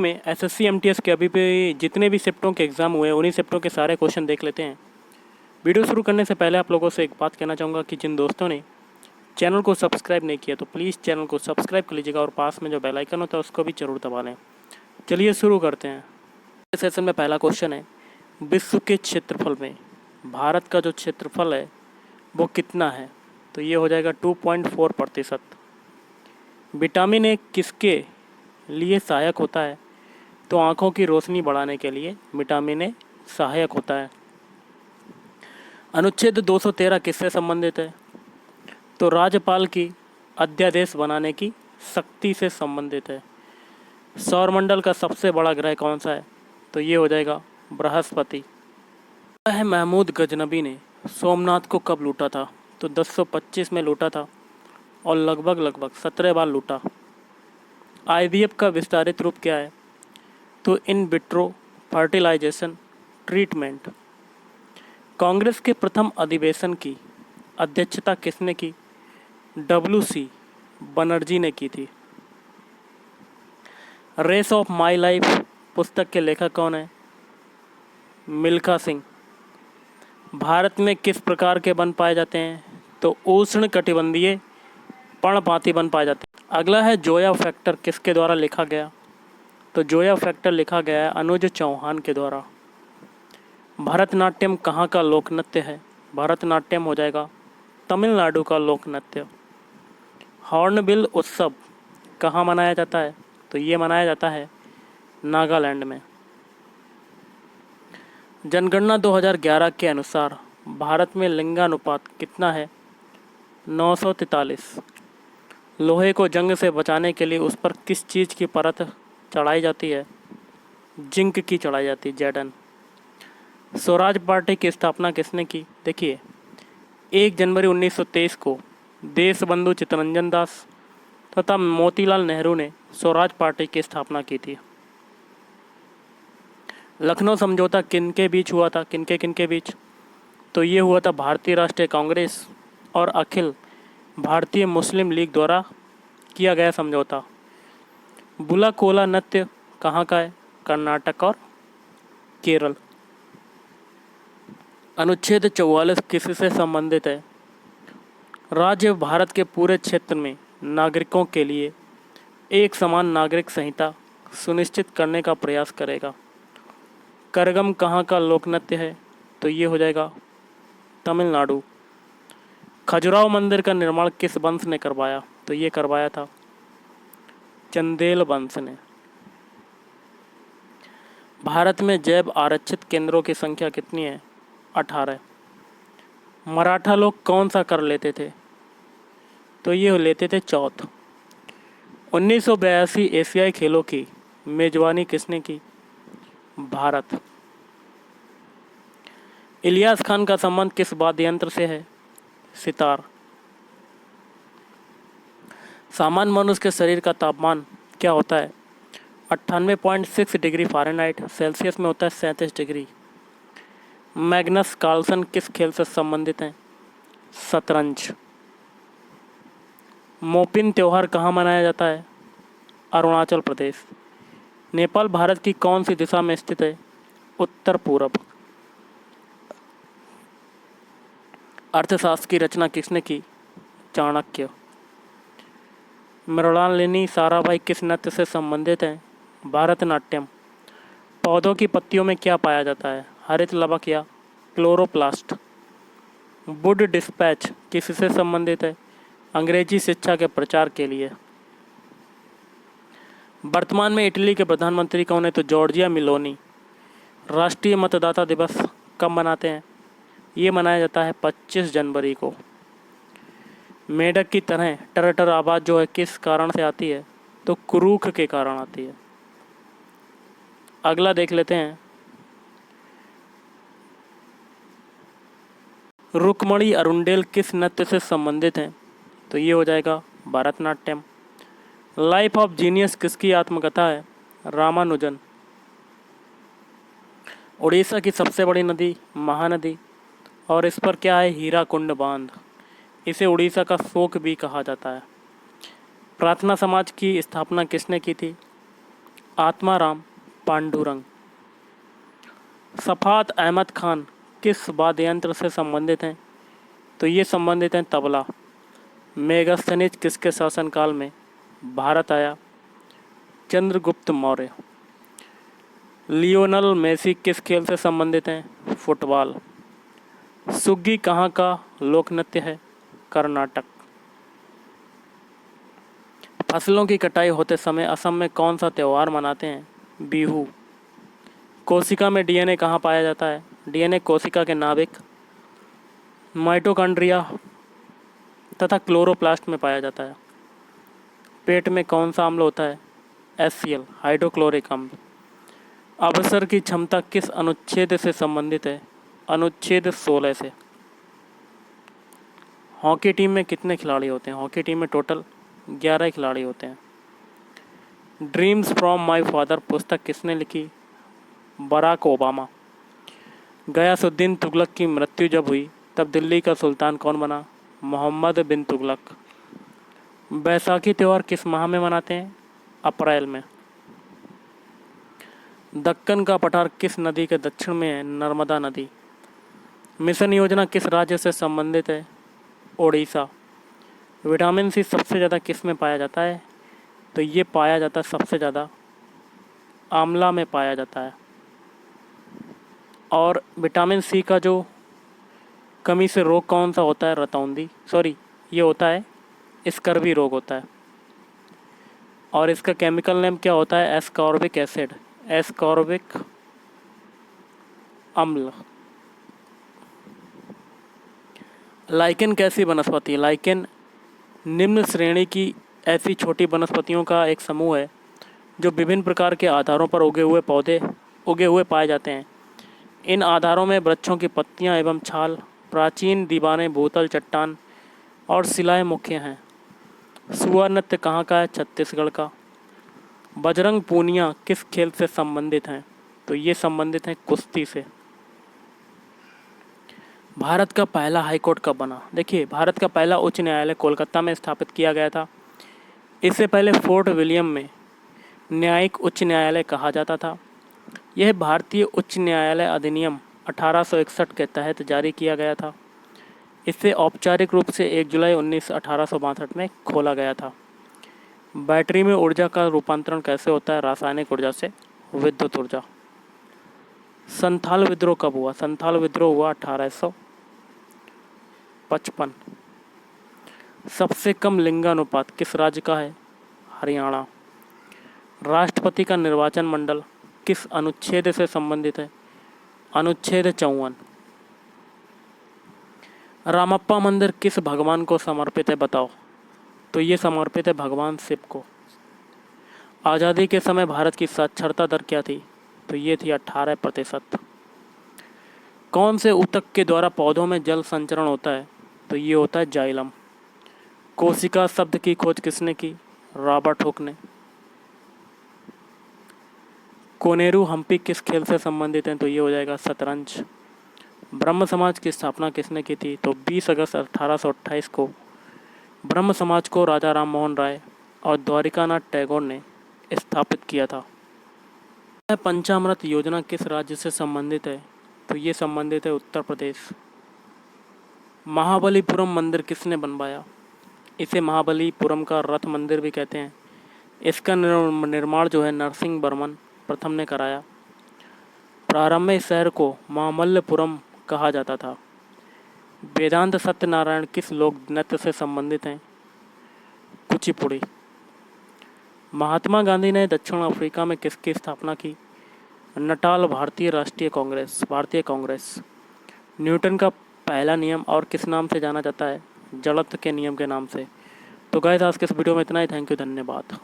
में SSC MTS के अभी भी जितने भी शिफ्टों के एग्ज़ाम हुए उन्हीं शिफ्टों के सारे क्वेश्चन देख लेते हैं। वीडियो शुरू करने से पहले आप लोगों से एक बात कहना चाहूँगा कि जिन दोस्तों ने चैनल को सब्सक्राइब नहीं किया तो प्लीज़ चैनल को सब्सक्राइब कर लीजिएगा और पास में जो बेल आइकन होता है उसको भी जरूर दबा लें। चलिए शुरू करते हैं। इस सेशन में पहला क्वेश्चन है, विश्व के क्षेत्रफल में भारत का जो क्षेत्रफल है वो कितना है? तो ये हो जाएगा 2.4%। विटामिन ए किसके लिए सहायक होता है? तो आँखों की रोशनी बढ़ाने के लिए विटामिन ए सहायक होता है। अनुच्छेद 213 किससे संबंधित है? तो राज्यपाल की अध्यादेश बनाने की शक्ति से संबंधित है। सौरमंडल का सबसे बड़ा ग्रह कौन सा है? तो ये हो जाएगा बृहस्पति। वह महमूद गजनबी ने सोमनाथ को कब लूटा था? तो 1025 में लूटा था और लगभग 17 बार लूटा। आईवीएफ का विस्तारित रूप क्या है? तो in vitro fertilization treatment. Congress के प्रथम अधिवेशन की अध्यक्षता किसने की? WC बनर्जी ने की थी। रेस ऑफ माई लाइफ पुस्तक के लेखक कौन है? मिल्खा सिंह। भारत में किस प्रकार के वन पाए जाते हैं? तो उष्ण कटिबंधीय पर्णपाती वन पाए जाते हैं। अगला है जोया फैक्टर किसके द्वारा लिखा गया? तो जोया फैक्टर लिखा गया है अनुज चौहान के द्वारा। भरतनाट्यम कहाँ का लोक नृत्य है? भरतनाट्यम हो जाएगा तमिलनाडु का लोक नृत्य। हॉर्नबिल उत्सव कहाँ मनाया जाता है? तो ये मनाया जाता है नागालैंड में। जनगणना 2011 के अनुसार भारत में लिंगानुपात कितना है? 943। लोहे को जंग से बचाने के लिए उस पर किस चीज़ की परत चढ़ाई जाती है? जिंक की चढ़ाई जाती है, जैडन। स्वराज पार्टी की स्थापना किसने की? देखिए 1 जनवरी 1923 को देशबंधु चित्तरंजन दास तथा मोतीलाल नेहरू ने स्वराज पार्टी की स्थापना की थी। लखनऊ समझौता किनके बीच हुआ था? किनके बीच? तो ये हुआ था भारतीय राष्ट्रीय कांग्रेस और अखिल भारतीय मुस्लिम लीग द्वारा किया गया समझौता। बुला कोला नृत्य कहाँ का है? कर्नाटक और केरल। अनुच्छेद 44 किससे संबंधित है? राज्य भारत के पूरे क्षेत्र में नागरिकों के लिए एक समान नागरिक संहिता सुनिश्चित करने का प्रयास करेगा। करगम कहाँ का लोक नृत्य है? तो ये हो जाएगा तमिलनाडु। खजुराहो मंदिर का निर्माण किस वंश ने करवाया? तो ये करवाया था चंदेल वंश ने। भारत में जैव आरक्षित केंद्रों की संख्या कितनी है? 18। मराठा लोग कौन सा कर लेते थे? तो ये लेते थे चौथ। 1982 एशियाई खेलों की मेजबानी किसने की? भारत। इलियास खान का संबंध किस वाद्य यंत्र से है? सितार। सामान्य मनुष्य के शरीर का तापमान क्या होता है? 98.6 डिग्री फ़ारेनहाइट, सेल्सियस में होता है 37 डिग्री। मैग्नस कार्लसन किस खेल से संबंधित हैं? शतरंज। मोपिन त्यौहार कहाँ मनाया जाता है? अरुणाचल प्रदेश। नेपाल भारत की कौन सी दिशा में स्थित है? उत्तर पूर्व। अर्थशास्त्र की रचना किसने की? चाणक्य। मृणालिनी साराभाई किस नृत्य से संबंधित हैं? भरतनाट्यम। पौधों की पत्तियों में क्या पाया जाता है? हरित लवक या क्लोरोप्लास्ट। वुड डिस्पैच किससे संबंधित है? अंग्रेजी शिक्षा के प्रचार के लिए। वर्तमान में इटली के प्रधानमंत्री कौन है? तो जॉर्जिया मेलोनी। राष्ट्रीय मतदाता दिवस कब मनाते हैं? ये मनाया जाता है 25 जनवरी को। मेढक की तरह टर आवाज़ जो है किस कारण से आती है? तो क्रूख के कारण आती है। अगला देख लेते हैं, रुक्मणी अरुंडेल किस नृत्य से संबंधित हैं? तो ये हो जाएगा भरतनाट्यम। लाइफ ऑफ जीनियस किसकी आत्मकथा है? रामानुजन। उड़ीसा की सबसे बड़ी नदी महानदी और इस पर क्या है? हीराकुंड बांध। इसे उड़ीसा का शोक भी कहा जाता है। प्रार्थना समाज की स्थापना किसने की थी? आत्माराम पांडुरंग। सफात अहमद खान किस वाद्य यंत्र से संबंधित हैं? तो ये संबंधित हैं तबला। मेगास्थनीज किसके शासनकाल में भारत आया? चंद्रगुप्त मौर्य। लियोनल मेसी किस खेल से संबंधित हैं? फुटबॉल। सुग्गी कहाँ का लोक नृत्य है? कर्नाटक। फसलों की कटाई होते समय असम में कौन सा त्यौहार मनाते हैं? बिहू। कोशिका में डीएनए कहाँ पाया जाता है? डीएनए कोशिका के नाभिक, माइटोकॉन्ड्रिया तथा क्लोरोप्लास्ट में पाया जाता है। पेट में कौन सा अम्ल होता है? HCl, हाइड्रोक्लोरिक अम्ल। अवसर की क्षमता किस अनुच्छेद से संबंधित है? अनुच्छेद 16 से। हॉकी टीम में कितने खिलाड़ी होते हैं? हॉकी टीम में टोटल 11 खिलाड़ी होते हैं। ड्रीम्स फ्रॉम माय फादर पुस्तक किसने लिखी? Barack Obama. गयासुद्दीन तुगलक की मृत्यु जब हुई तब दिल्ली का सुल्तान कौन बना? मोहम्मद बिन तुगलक। बैसाखी त्यौहार किस माह में मनाते हैं? अप्रैल में। दक्कन का पठार किस नदी के दक्षिण में है? नर्मदा नदी। मिशन योजना किस राज्य से संबंधित है? ओडिशा। विटामिन सी सबसे ज़्यादा किस में पाया जाता है? तो ये पाया जाता है सबसे ज़्यादा आंवला में पाया जाता है। और विटामिन सी का जो कमी से रोग कौन सा होता है? रतौंधी, सॉरी ये होता है स्कर्वी रोग होता है। और इसका केमिकल नेम क्या होता है? एस्कॉर्बिक एसिड, एस्कॉर्बिक अम्ल। लाइकेन कैसी वनस्पति है? लाइकेन निम्न श्रेणी की ऐसी छोटी वनस्पतियों का एक समूह है जो विभिन्न प्रकार के आधारों पर उगे हुए पाए जाते हैं। इन आधारों में वृक्षों की पत्तियां एवं छाल, प्राचीन दीवारें, भूतल, चट्टान और शिलाएं मुख्य हैं। सुआ नृत्य कहाँ का है? छत्तीसगढ़ का। बजरंग पूनिया किस खेल से संबंधित हैं? तो ये संबंधित हैं कुश्ती से। भारत का पहला हाईकोर्ट कब बना? देखिए, भारत का पहला उच्च न्यायालय कोलकाता में स्थापित किया गया था। इससे पहले फोर्ट विलियम में न्यायिक उच्च न्यायालय कहा जाता था। यह भारतीय उच्च न्यायालय अधिनियम 1861 के तहत जारी किया गया था। इसे औपचारिक रूप से 1 जुलाई 1862 में खोला गया था। बैटरी में ऊर्जा का रूपांतरण कैसे होता है? रासायनिक ऊर्जा से विद्युत ऊर्जा। संथाल विद्रोह कब हुआ? संथाल विद्रोह हुआ 1855। सबसे कम लिंगानुपात किस राज्य का है? हरियाणा। राष्ट्रपति का निर्वाचन मंडल किस अनुच्छेद से संबंधित है? अनुच्छेद 54। रामप्पा मंदिर किस भगवान को समर्पित है? बताओ। तो ये समर्पित है भगवान शिव को। आज़ादी के समय भारत की साक्षरता दर क्या थी? तो ये थी 18%। कौन से ऊतक के द्वारा पौधों में जल संचरण होता है? तो ये होता है जाइलम। कोशिका शब्द की खोज किसने की? रॉबर्ट हुक ने। कोनेरू हम्पी किस खेल से संबंधित हैं? तो ये हो जाएगा शतरंज। ब्रह्म समाज की स्थापना किसने की थी? तो 20 अगस्त 1828 को ब्रह्म समाज को राजा राम मोहन राय और द्वारिकानाथ टैगोर ने स्थापित किया था। पंचामृत योजना किस राज्य से संबंधित है? तो ये संबंधित है उत्तर प्रदेश। महाबलीपुरम मंदिर किसने बनवाया? इसे महाबलीपुरम का रथ मंदिर भी कहते हैं। इसका निर्माण जो है नरसिंह वर्मन प्रथम ने कराया। प्रारंभ में इस शहर को मामल्लपुरम कहा जाता था। वेदांत सत्यनारायण किस लोक नृत्य से संबंधित हैं? कुचिपुड़ी। महात्मा गांधी ने दक्षिण अफ्रीका में किसकी स्थापना की? नटाल भारतीय राष्ट्रीय कांग्रेस, भारतीय कांग्रेस। न्यूटन का पहला नियम और किस नाम से जाना जाता है? जड़त्व के नियम के नाम से। तो गाइस आज के इस वीडियो में इतना ही। थैंक यू, धन्यवाद।